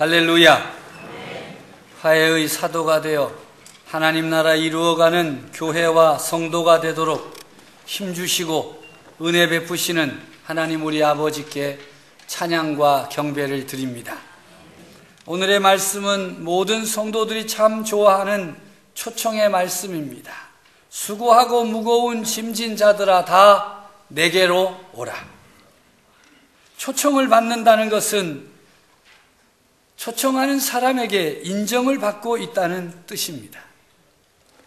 할렐루야. 화해의 사도가 되어 하나님 나라 이루어가는 교회와 성도가 되도록 힘주시고 은혜 베푸시는 하나님 우리 아버지께 찬양과 경배를 드립니다. 오늘의 말씀은 모든 성도들이 참 좋아하는 초청의 말씀입니다. 수고하고 무거운 짐진 자들아 다 내게로 오라. 초청을 받는다는 것은 초청하는 사람에게 인정을 받고 있다는 뜻입니다.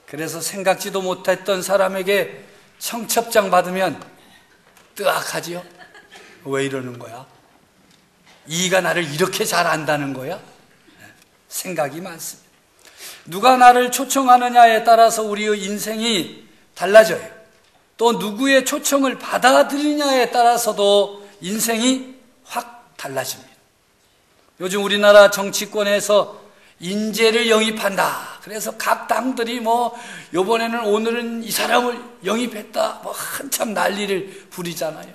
그래서 생각지도 못했던 사람에게 청첩장 받으면 뜨악하지요? 왜 이러는 거야? 이가 나를 이렇게 잘 안다는 거야? 생각이 많습니다. 누가 나를 초청하느냐에 따라서 우리의 인생이 달라져요. 또 누구의 초청을 받아들이냐에 따라서도 인생이 확 달라집니다. 요즘 우리나라 정치권에서 인재를 영입한다. 그래서 각 당들이 요번에는 오늘은 이 사람을 영입했다. 한참 난리를 부리잖아요.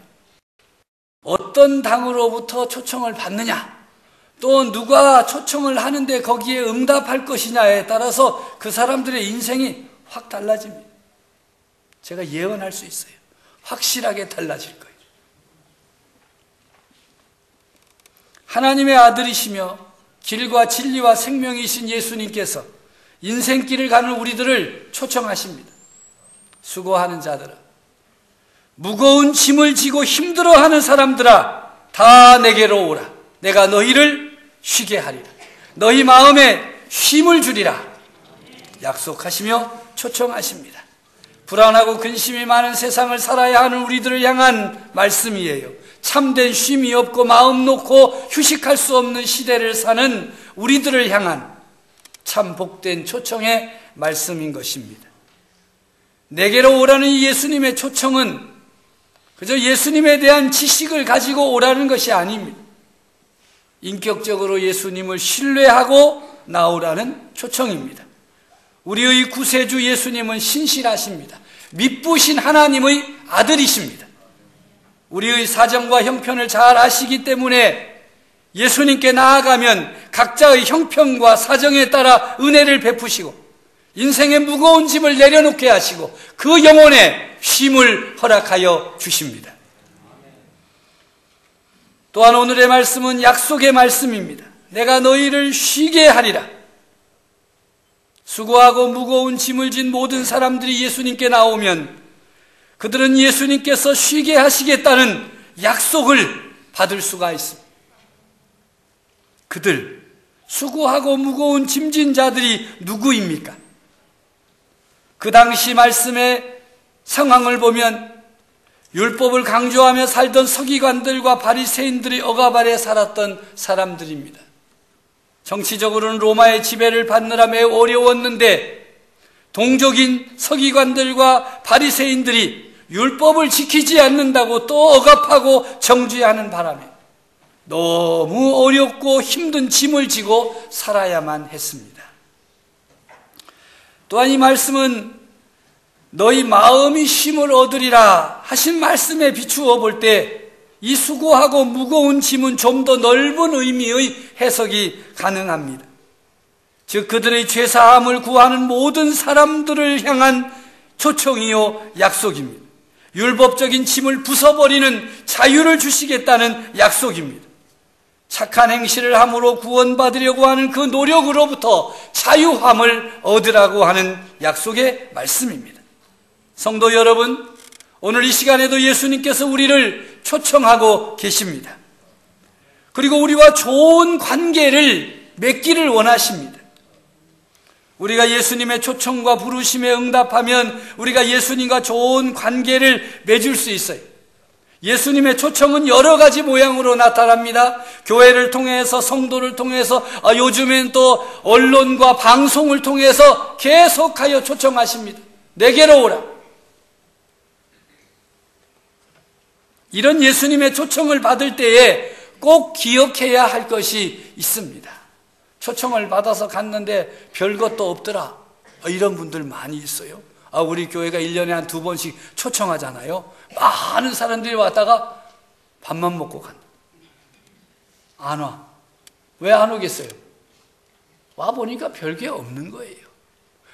어떤 당으로부터 초청을 받느냐, 또 누가 초청을 하는데 거기에 응답할 것이냐에 따라서 그 사람들의 인생이 확 달라집니다. 제가 예언할 수 있어요. 확실하게 달라질 거예요. 하나님의 아들이시며 길과 진리와 생명이신 예수님께서 인생길을 가는 우리들을 초청하십니다. 수고하는 자들아, 무거운 짐을 지고 힘들어하는 사람들아 다 내게로 오라. 내가 너희를 쉬게 하리라. 너희 마음에 쉼을 주리라. 약속하시며 초청하십니다. 불안하고 근심이 많은 세상을 살아야 하는 우리들을 향한 말씀이에요. 참된 쉼이 없고 마음 놓고 휴식할 수 없는 시대를 사는 우리들을 향한 참 복된 초청의 말씀인 것입니다. 내게로 오라는 이 예수님의 초청은 그저 예수님에 대한 지식을 가지고 오라는 것이 아닙니다. 인격적으로 예수님을 신뢰하고 나오라는 초청입니다. 우리의 구세주 예수님은 신실하십니다. 미쁘신 하나님의 아들이십니다. 우리의 사정과 형편을 잘 아시기 때문에 예수님께 나아가면 각자의 형편과 사정에 따라 은혜를 베푸시고 인생의 무거운 짐을 내려놓게 하시고 그 영혼에 쉼을 허락하여 주십니다. 또한 오늘의 말씀은 약속의 말씀입니다. 내가 너희를 쉬게 하리라. 수고하고 무거운 짐을 진 모든 사람들이 예수님께 나오면 그들은 예수님께서 쉬게 하시겠다는 약속을 받을 수가 있습니다. 그들, 수고하고 무거운 짐진 자들이 누구입니까? 그 당시 말씀의 상황을 보면 율법을 강조하며 살던 서기관들과 바리새인들이 억압 아래 살았던 사람들입니다. 정치적으로는 로마의 지배를 받느라 매우 어려웠는데 동족인 서기관들과 바리새인들이 율법을 지키지 않는다고 또 억압하고 정죄하는 바람에 너무 어렵고 힘든 짐을 지고 살아야만 했습니다. 또한 이 말씀은 너희 마음이 쉼을 얻으리라 하신 말씀에 비추어 볼 때 이 수고하고 무거운 짐은 좀 더 넓은 의미의 해석이 가능합니다. 즉 그들의 죄사함을 구하는 모든 사람들을 향한 초청이요 약속입니다. 율법적인 짐을 부숴버리는 자유를 주시겠다는 약속입니다. 착한 행실을 함으로 구원받으려고 하는 그 노력으로부터 자유함을 얻으라고 하는 약속의 말씀입니다. 성도 여러분, 오늘 이 시간에도 예수님께서 우리를 초청하고 계십니다. 그리고 우리와 좋은 관계를 맺기를 원하십니다. 우리가 예수님의 초청과 부르심에 응답하면 우리가 예수님과 좋은 관계를 맺을 수 있어요. 예수님의 초청은 여러 가지 모양으로 나타납니다. 교회를 통해서, 성도를 통해서, 요즘엔 또 언론과 방송을 통해서 계속하여 초청하십니다. 내게로 오라. 이런 예수님의 초청을 받을 때에 꼭 기억해야 할 것이 있습니다. 초청을 받아서 갔는데 별것도 없더라. 이런 분들 많이 있어요. 우리 교회가 1년에 한 2번씩 초청하잖아요. 많은 사람들이 왔다가 밥만 먹고 간다. 안 와. 왜 안 오겠어요? 와보니까 별게 없는 거예요.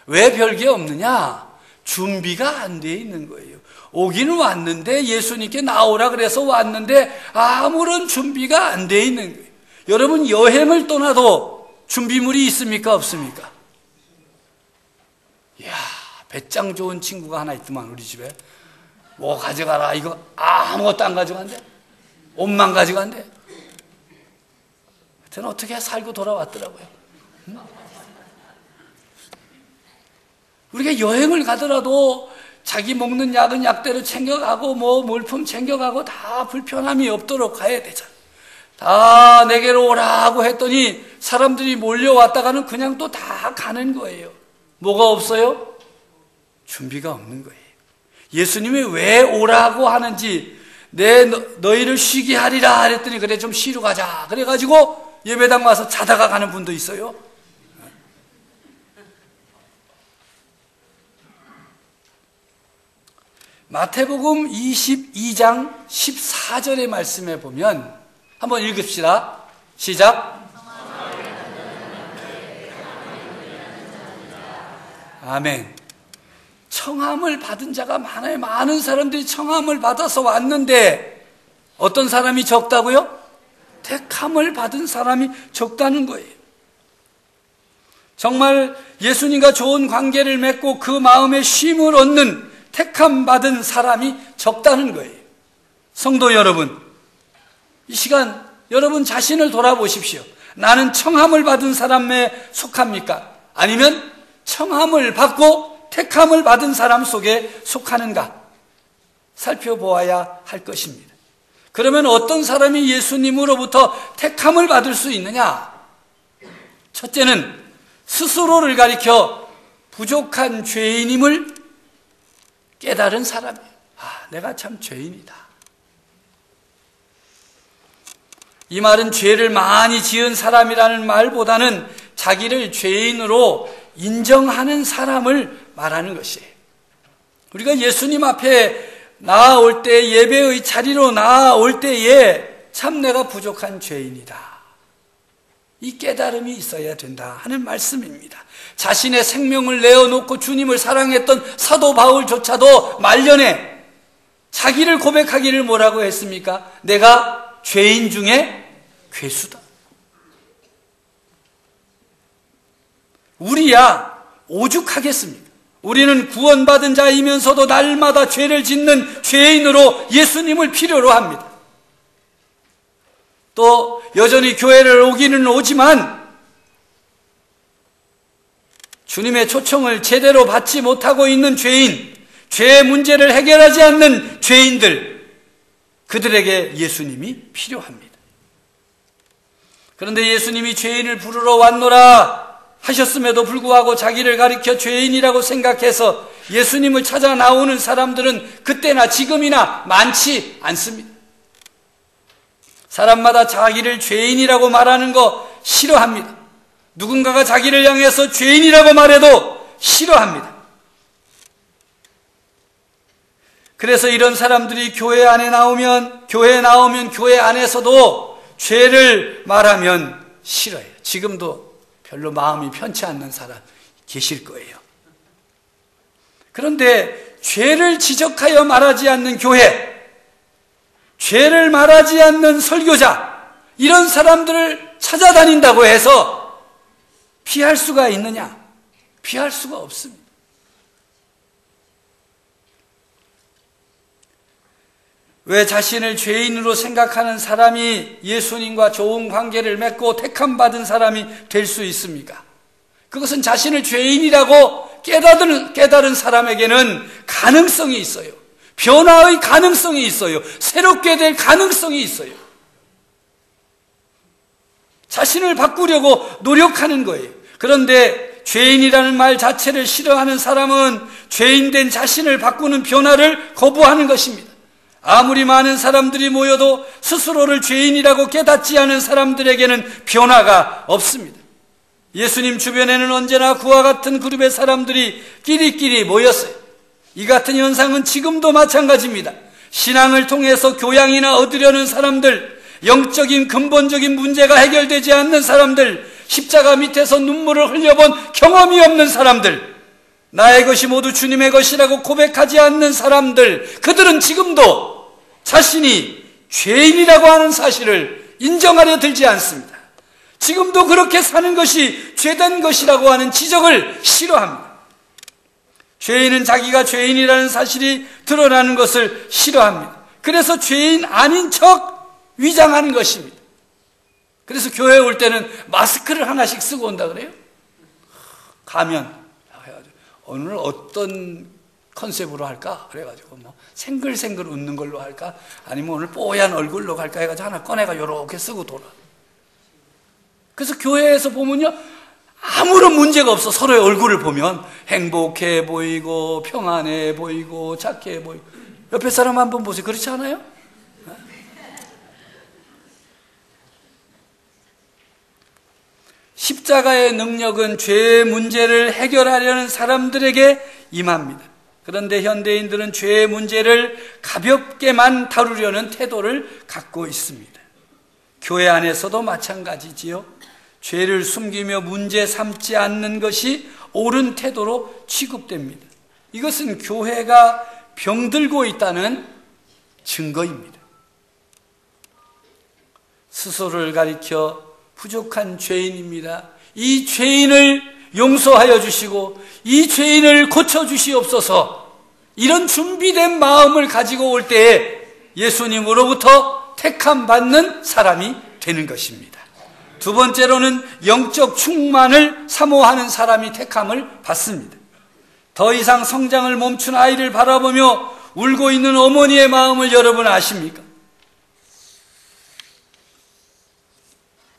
왜 별게 없느냐? 준비가 안 돼 있는 거예요. 오기는 왔는데, 예수님께 나오라 그래서 왔는데 아무런 준비가 안 돼 있는 거예요. 여러분, 여행을 떠나도 준비물이 있습니까? 없습니까? 이야, 배짱 좋은 친구가 하나 있더만, 우리 집에. 뭐 가져가라, 이거 아무것도 안 가져간대. 옷만 가져간대. 하여튼 어떻게 살고 돌아왔더라고요. 우리가 여행을 가더라도 자기 먹는 약은 약대로 챙겨가고 뭐 물품 챙겨가고 다 불편함이 없도록 가야 되잖아. 다 내게로 오라고 했더니 사람들이 몰려왔다가는 그냥 또 다 가는 거예요. 뭐가 없어요? 준비가 없는 거예요. 예수님이 왜 오라고 하는지, 너희를 쉬게 하리라 그랬더니 그래 좀 쉬러 가자 그래가지고 예배당 와서 자다가 가는 분도 있어요. 마태복음 22장 14절의 말씀에 보면, 한번 읽읍시다. 시작. 아멘. 청함을 받은 자가 많아요. 많은 사람들이 청함을 받아서 왔는데 어떤 사람이 적다고요? 택함을 받은 사람이 적다는 거예요. 정말 예수님과 좋은 관계를 맺고 그 마음에 쉼을 얻는 택함 받은 사람이 적다는 거예요. 성도 여러분, 이 시간 여러분 자신을 돌아보십시오. 나는 청함을 받은 사람에 속합니까? 아니면 청함을 받고 택함을 받은 사람 속에 속하는가? 살펴보아야 할 것입니다. 그러면 어떤 사람이 예수님으로부터 택함을 받을 수 있느냐? 첫째는 스스로를 가리켜 부족한 죄인임을 깨달은 사람이에요. 내가 참 죄인이다. 이 말은 죄를 많이 지은 사람이라는 말보다는 자기를 죄인으로 인정하는 사람을 말하는 것이에요. 우리가 예수님 앞에 나아올 때, 예배의 자리로 나아올 때에 참 내가 부족한 죄인이다, 이 깨달음이 있어야 된다 하는 말씀입니다. 자신의 생명을 내어놓고 주님을 사랑했던 사도 바울조차도 말년에 자기를 고백하기를 뭐라고 했습니까? 내가 죄인 중에 괴수다. 우리야 오죽하겠습니까? 우리는 구원받은 자이면서도 날마다 죄를 짓는 죄인으로 예수님을 필요로 합니다. 또 여전히 교회를 오기는 오지만 주님의 초청을 제대로 받지 못하고 있는 죄인, 죄의 문제를 해결하지 않는 죄인들, 그들에게 예수님이 필요합니다. 그런데 예수님이 죄인을 부르러 왔노라 하셨음에도 불구하고 자기를 가리켜 죄인이라고 생각해서 예수님을 찾아 나오는 사람들은 그때나 지금이나 많지 않습니다. 사람마다 자기를 죄인이라고 말하는 거 싫어합니다. 누군가가 자기를 향해서 죄인이라고 말해도 싫어합니다. 그래서 이런 사람들이 교회에 나오면 교회 안에서도 죄를 말하면 싫어해요. 지금도 별로 마음이 편치 않는 사람 계실 거예요. 그런데 죄를 지적하여 말하지 않는 교회, 죄를 말하지 않는 설교자, 이런 사람들을 찾아다닌다고 해서 피할 수가 있느냐? 피할 수가 없습니다. 왜 자신을 죄인으로 생각하는 사람이 예수님과 좋은 관계를 맺고 택함받은 사람이 될 수 있습니까? 그것은 자신을 죄인이라고 깨달은 사람에게는 가능성이 있어요. 변화의 가능성이 있어요. 새롭게 될 가능성이 있어요. 자신을 바꾸려고 노력하는 거예요. 그런데 죄인이라는 말 자체를 싫어하는 사람은 죄인된 자신을 바꾸는 변화를 거부하는 것입니다. 아무리 많은 사람들이 모여도 스스로를 죄인이라고 깨닫지 않은 사람들에게는 변화가 없습니다. 예수님 주변에는 언제나 그와 같은 그룹의 사람들이 끼리끼리 모였어요. 이 같은 현상은 지금도 마찬가지입니다. 신앙을 통해서 교양이나 얻으려는 사람들, 영적인 근본적인 문제가 해결되지 않는 사람들, 십자가 밑에서 눈물을 흘려본 경험이 없는 사람들, 나의 것이 모두 주님의 것이라고 고백하지 않는 사람들, 그들은 지금도 자신이 죄인이라고 하는 사실을 인정하려 들지 않습니다. 지금도 그렇게 사는 것이 죄된 것이라고 하는 지적을 싫어합니다. 죄인은 자기가 죄인이라는 사실이 드러나는 것을 싫어합니다. 그래서 죄인 아닌 척 위장하는 것입니다. 그래서 교회에 올 때는 마스크를 하나씩 쓰고 온다 그래요. 가면 해가지고 오늘 어떤 컨셉으로 할까? 그래가지고 뭐 생글생글 웃는 걸로 할까? 아니면 오늘 뽀얀 얼굴로 갈까? 해가지고 하나 꺼내가 이렇게 쓰고 돌아. 그래서 교회에서 보면요, 아무런 문제가 없어. 서로의 얼굴을 보면 행복해 보이고 평안해 보이고 착해 보이고. 옆에 사람 한번 보세요. 그렇지 않아요? 십자가의 능력은 죄의 문제를 해결하려는 사람들에게 임합니다. 그런데 현대인들은 죄의 문제를 가볍게만 다루려는 태도를 갖고 있습니다. 교회 안에서도 마찬가지지요. 죄를 숨기며 문제 삼지 않는 것이 옳은 태도로 취급됩니다. 이것은 교회가 병들고 있다는 증거입니다. 스스로를 가리켜 부족한 죄인입니다. 이 죄인을 용서하여 주시고 이 죄인을 고쳐주시옵소서. 이런 준비된 마음을 가지고 올 때에 예수님으로부터 택함받는 사람이 되는 것입니다. 두 번째로는 영적 충만을 사모하는 사람이 택함을 받습니다. 더 이상 성장을 멈춘 아이를 바라보며 울고 있는 어머니의 마음을 여러분 아십니까?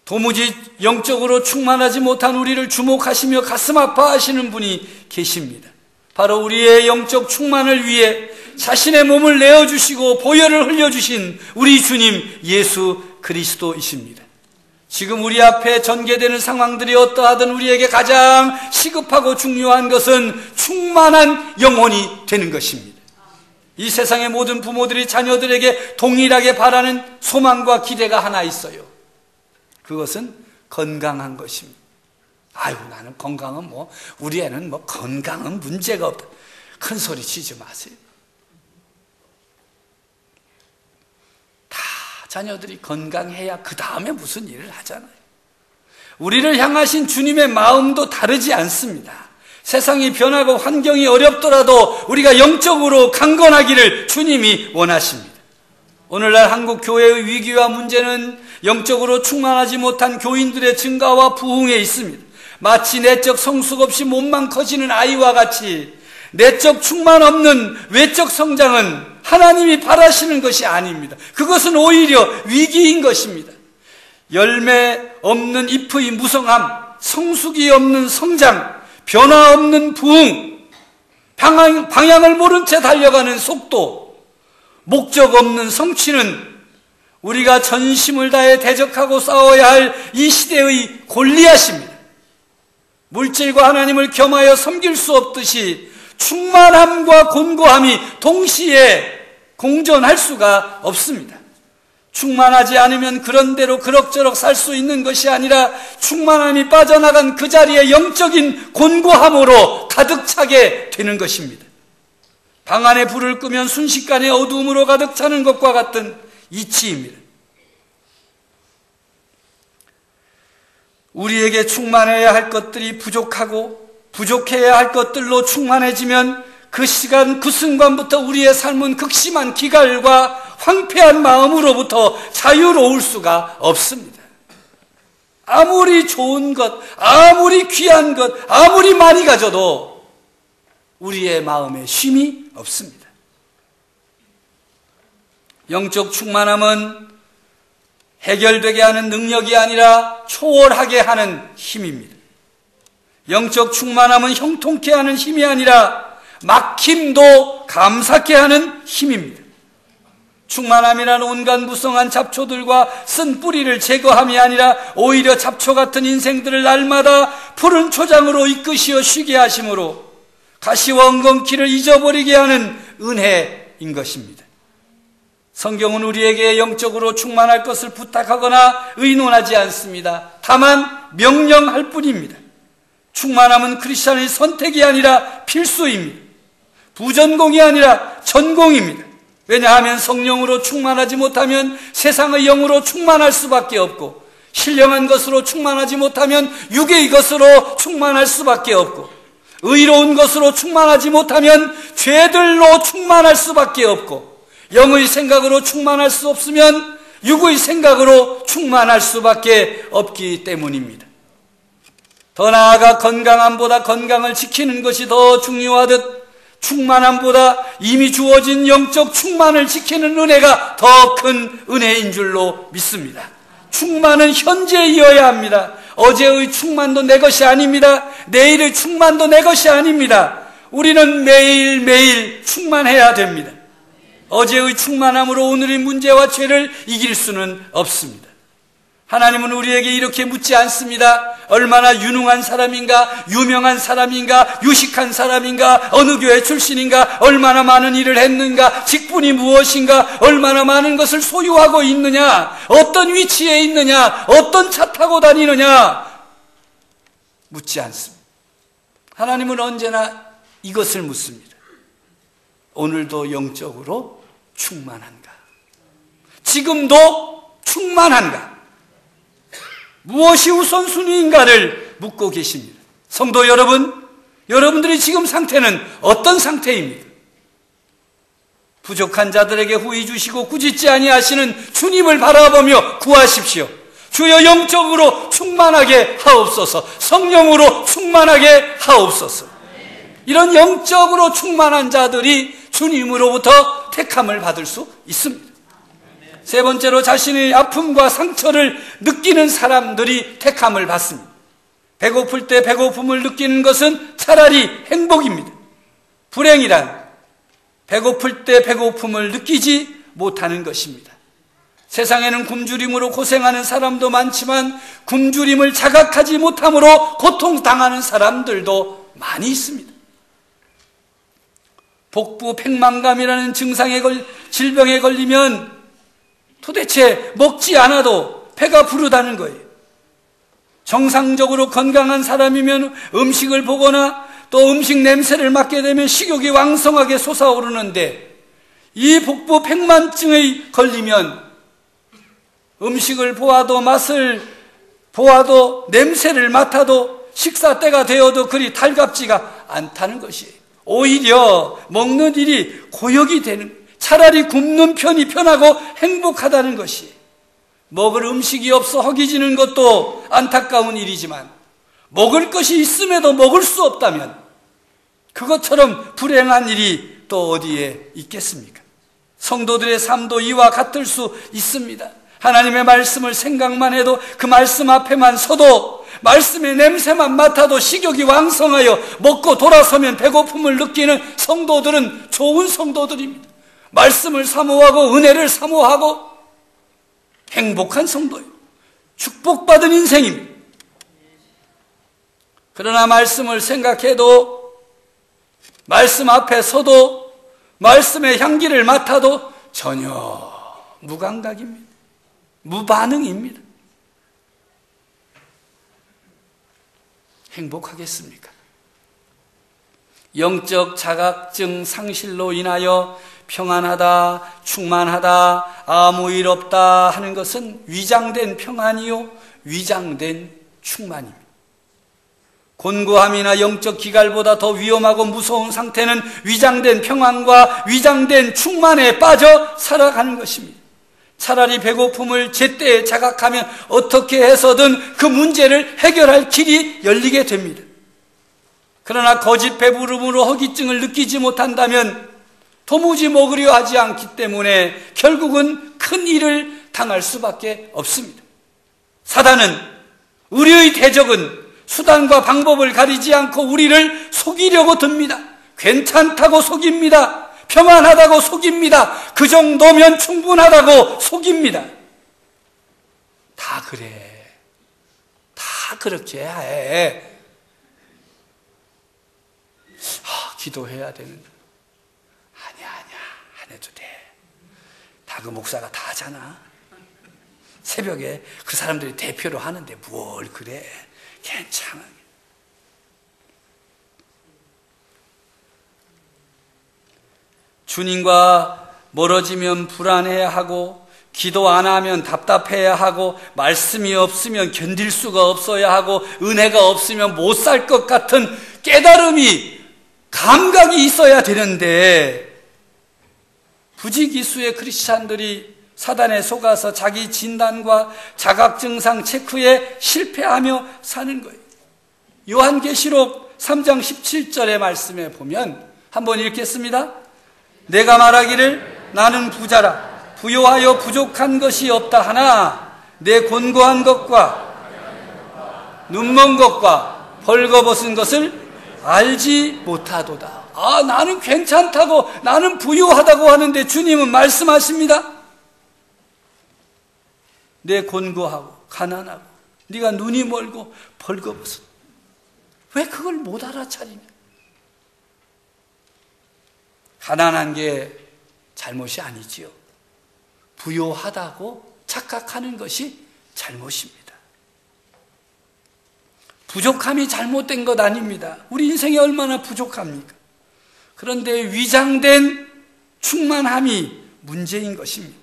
도무지 영적으로 충만하지 못한 우리를 주목하시며 가슴 아파하시는 분이 계십니다. 바로 우리의 영적 충만을 위해 자신의 몸을 내어주시고 보혈을 흘려주신 우리 주님 예수 그리스도이십니다. 지금 우리 앞에 전개되는 상황들이 어떠하든 우리에게 가장 시급하고 중요한 것은 충만한 영혼이 되는 것입니다. 이 세상의 모든 부모들이 자녀들에게 동일하게 바라는 소망과 기대가 하나 있어요. 그것은 건강한 것입니다. 아유, 나는 건강은 우리 애는 건강은 문제가 없다. 큰 소리 치지 마세요. 다 자녀들이 건강해야 그 다음에 무슨 일을 하잖아요. 우리를 향하신 주님의 마음도 다르지 않습니다. 세상이 변하고 환경이 어렵더라도 우리가 영적으로 강건하기를 주님이 원하십니다. 오늘날 한국 교회의 위기와 문제는 영적으로 충만하지 못한 교인들의 증가와 부흥에 있습니다. 마치 내적 성숙 없이 몸만 커지는 아이와 같이 내적 충만 없는 외적 성장은 하나님이 바라시는 것이 아닙니다. 그것은 오히려 위기인 것입니다. 열매 없는 잎의 무성함, 성숙이 없는 성장, 변화 없는 부흥, 방향을 모른 채 달려가는 속도, 목적 없는 성취는 우리가 전심을 다해 대적하고 싸워야 할 이 시대의 골리앗입니다. 물질과 하나님을 겸하여 섬길 수 없듯이 충만함과 곤고함이 동시에 공존할 수가 없습니다. 충만하지 않으면 그런대로 그럭저럭 살 수 있는 것이 아니라 충만함이 빠져나간 그 자리에 영적인 곤고함으로 가득 차게 되는 것입니다. 방 안에 불을 끄면 순식간에 어두움으로 가득 차는 것과 같은 이치입니다. 우리에게 충만해야 할 것들이 부족하고 부족해야 할 것들로 충만해지면 그 시간 그 순간부터 우리의 삶은 극심한 기갈과 황폐한 마음으로부터 자유로울 수가 없습니다. 아무리 좋은 것, 아무리 귀한 것, 아무리 많이 가져도 우리의 마음에 쉼이 없습니다. 영적 충만함은 해결되게 하는 능력이 아니라 초월하게 하는 힘입니다. 영적 충만함은 형통케 하는 힘이 아니라 막힘도 감사케 하는 힘입니다. 충만함이란 온갖 무성한 잡초들과 쓴 뿌리를 제거함이 아니라 오히려 잡초 같은 인생들을 날마다 푸른 초장으로 이끄시어 쉬게 하심으로 가시와 엉겅퀴를 잊어버리게 하는 은혜인 것입니다. 성경은 우리에게 영적으로 충만할 것을 부탁하거나 의논하지 않습니다. 다만 명령할 뿐입니다. 충만함은 크리스찬의 선택이 아니라 필수입니다. 부전공이 아니라 전공입니다. 왜냐하면 성령으로 충만하지 못하면 세상의 영으로 충만할 수밖에 없고, 신령한 것으로 충만하지 못하면 육의 것으로 충만할 수밖에 없고, 의로운 것으로 충만하지 못하면 죄들로 충만할 수밖에 없고, 영의 생각으로 충만할 수 없으면 육의 생각으로 충만할 수밖에 없기 때문입니다. 더 나아가 건강함보다 건강을 지키는 것이 더 중요하듯 충만함보다 이미 주어진 영적 충만을 지키는 은혜가 더 큰 은혜인 줄로 믿습니다. 충만은 현재이어야 합니다. 어제의 충만도 내 것이 아닙니다. 내일의 충만도 내 것이 아닙니다. 우리는 매일매일 충만해야 됩니다. 어제의 충만함으로 오늘의 문제와 죄를 이길 수는 없습니다. 하나님은 우리에게 이렇게 묻지 않습니다. 얼마나 유능한 사람인가, 유명한 사람인가, 유식한 사람인가, 어느 교회 출신인가, 얼마나 많은 일을 했는가, 직분이 무엇인가, 얼마나 많은 것을 소유하고 있느냐, 어떤 위치에 있느냐, 어떤 차 타고 다니느냐 묻지 않습니다. 하나님은 언제나 이것을 묻습니다. 오늘도 영적으로 충만한가? 지금도 충만한가? 무엇이 우선순위인가를 묻고 계십니다. 성도 여러분, 여러분들의 지금 상태는 어떤 상태입니까? 부족한 자들에게 후히 주시고 꾸짖지 아니하시는 주님을 바라보며 구하십시오. 주여 영적으로 충만하게 하옵소서. 성령으로 충만하게 하옵소서. 이런 영적으로 충만한 자들이 주님으로부터 택함을 받을 수 있습니다. 세 번째로 자신의 아픔과 상처를 느끼는 사람들이 택함을 받습니다. 배고플 때 배고픔을 느끼는 것은 차라리 행복입니다. 불행이란 배고플 때 배고픔을 느끼지 못하는 것입니다. 세상에는 굶주림으로 고생하는 사람도 많지만 굶주림을 자각하지 못함으로 고통당하는 사람들도 많이 있습니다. 복부 팽만감이라는 질병에 걸리면 도대체 먹지 않아도 배가 부르다는 거예요. 정상적으로 건강한 사람이면 음식을 보거나 또 음식 냄새를 맡게 되면 식욕이 왕성하게 솟아오르는데, 이 복부 팽만증에 걸리면 음식을 보아도 맛을 보아도 냄새를 맡아도 식사 때가 되어도 그리 달갑지가 않다는 것이에요. 오히려 먹는 일이 고역이 되는, 차라리 굶는 편이 편하고 행복하다는 것이, 먹을 음식이 없어 허기지는 것도 안타까운 일이지만 먹을 것이 있음에도 먹을 수 없다면 그것처럼 불행한 일이 또 어디에 있겠습니까? 성도들의 삶도 이와 같을 수 있습니다. 하나님의 말씀을 생각만 해도, 그 말씀 앞에만 서도, 말씀의 냄새만 맡아도 식욕이 왕성하여 먹고 돌아서면 배고픔을 느끼는 성도들은 좋은 성도들입니다. 말씀을 사모하고 은혜를 사모하고 행복한 성도예요. 축복받은 인생입니다. 그러나 말씀을 생각해도, 말씀 앞에 서도, 말씀의 향기를 맡아도 전혀 무감각입니다. 무반응입니다. 행복하겠습니까? 영적 자각증 상실로 인하여 평안하다, 충만하다, 아무 일 없다 하는 것은 위장된 평안이요, 위장된 충만입니다. 곤고함이나 영적 기갈보다 더 위험하고 무서운 상태는 위장된 평안과 위장된 충만에 빠져 살아가는 것입니다. 차라리 배고픔을 제때 자각하면 어떻게 해서든 그 문제를 해결할 길이 열리게 됩니다. 그러나 거짓 배부름으로 허기증을 느끼지 못한다면 도무지 먹으려 하지 않기 때문에 결국은 큰 일을 당할 수밖에 없습니다. 사단은, 우리의 대적은 수단과 방법을 가리지 않고 우리를 속이려고 듭니다. 괜찮다고 속입니다. 평안하다고 속입니다. 그 정도면 충분하다고 속입니다. 다 그래. 다 그렇게 해. 기도해야 되는데. 아니야, 안 해도 돼. 다 그 목사가 다 하잖아. 새벽에 그 사람들이 대표로 하는데 뭘 그래. 괜찮아. 주님과 멀어지면 불안해하고 기도 안 하면 답답해야 하고 말씀이 없으면 견딜 수가 없어야 하고 은혜가 없으면 못 살 것 같은 깨달음이 감각이 있어야 되는데 부지기수의 크리스찬들이 사단에 속아서 자기 진단과 자각증상 체크에 실패하며 사는 거예요. 요한계시록 3장 17절의 말씀에 보면 한번 읽겠습니다. 내가 말하기를 나는 부자라 부요하여 부족한 것이 없다 하나 내 곤고한 것과 눈먼 것과 벌거벗은 것을 알지 못하도다. 나는 괜찮다고 나는 부유하다고 하는데 주님은 말씀하십니다. 내 곤고하고 가난하고 네가 눈이 멀고 벌거벗은 왜 그걸 못 알아차리냐. 가난한 게 잘못이 아니지요. 부요하다고 착각하는 것이 잘못입니다. 부족함이 잘못된 것 아닙니다. 우리 인생이 얼마나 부족합니까? 그런데 위장된 충만함이 문제인 것입니다.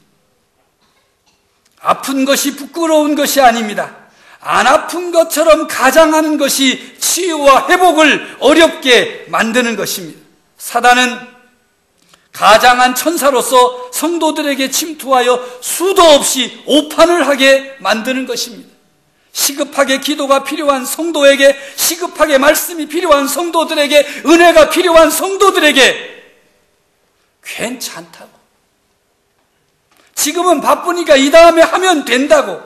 아픈 것이 부끄러운 것이 아닙니다. 안 아픈 것처럼 가장하는 것이 치유와 회복을 어렵게 만드는 것입니다. 사단은 가장한 천사로서 성도들에게 침투하여 수도 없이 오판을 하게 만드는 것입니다. 시급하게 기도가 필요한 성도에게, 시급하게 말씀이 필요한 성도들에게, 은혜가 필요한 성도들에게 괜찮다고, 지금은 바쁘니까 이 다음에 하면 된다고,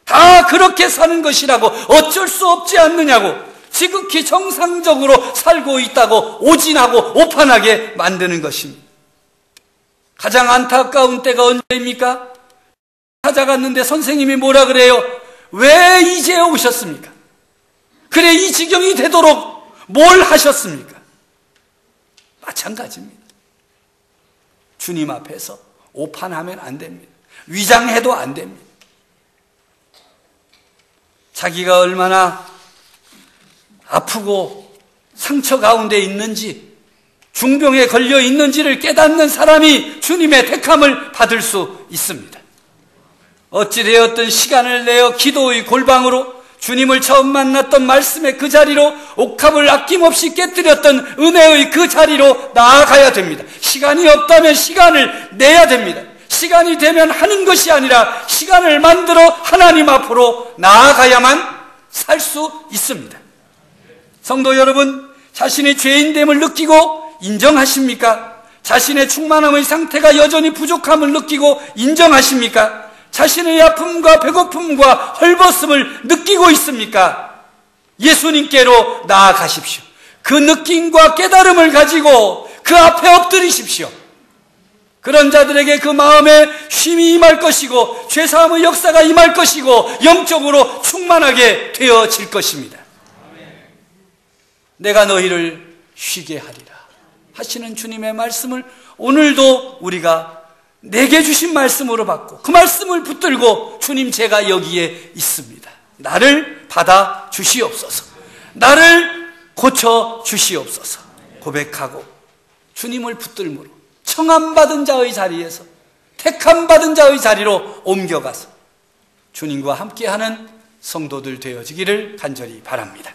다 그렇게 사는 것이라고, 어쩔 수 없지 않느냐고, 지극히 정상적으로 살고 있다고 오진하고 오판하게 만드는 것입니다. 가장 안타까운 때가 언제입니까? 찾아갔는데 선생님이 뭐라 그래요? 왜 이제 오셨습니까? 그래 이 지경이 되도록 뭘 하셨습니까? 마찬가지입니다. 주님 앞에서 오판하면 안 됩니다. 위장해도 안 됩니다. 자기가 얼마나 아프고 상처 가운데 있는지, 중병에 걸려 있는지를 깨닫는 사람이 주님의 택함을 받을 수 있습니다. 어찌되었든 시간을 내어 기도의 골방으로, 주님을 처음 만났던 말씀의 그 자리로, 옥합을 아낌없이 깨뜨렸던 은혜의 그 자리로 나아가야 됩니다. 시간이 없다면 시간을 내야 됩니다. 시간이 되면 하는 것이 아니라 시간을 만들어 하나님 앞으로 나아가야만 살 수 있습니다. 성도 여러분, 자신의 죄인됨을 느끼고 인정하십니까? 자신의 충만함의 상태가 여전히 부족함을 느끼고 인정하십니까? 자신의 아픔과 배고픔과 헐벗음을 느끼고 있습니까? 예수님께로 나아가십시오. 그 느낌과 깨달음을 가지고 그 앞에 엎드리십시오. 그런 자들에게 그 마음에 쉼이 임할 것이고 죄사함의 역사가 임할 것이고 영적으로 충만하게 되어질 것입니다. 내가 너희를 쉬게 하리라 하시는 주님의 말씀을 오늘도 우리가 내게 주신 말씀으로 받고 그 말씀을 붙들고 주님 제가 여기에 있습니다. 나를 받아 주시옵소서. 나를 고쳐 주시옵소서. 고백하고 주님을 붙들므로 청함받은 자의 자리에서 택함받은 자의 자리로 옮겨가서 주님과 함께하는 성도들 되어지기를 간절히 바랍니다.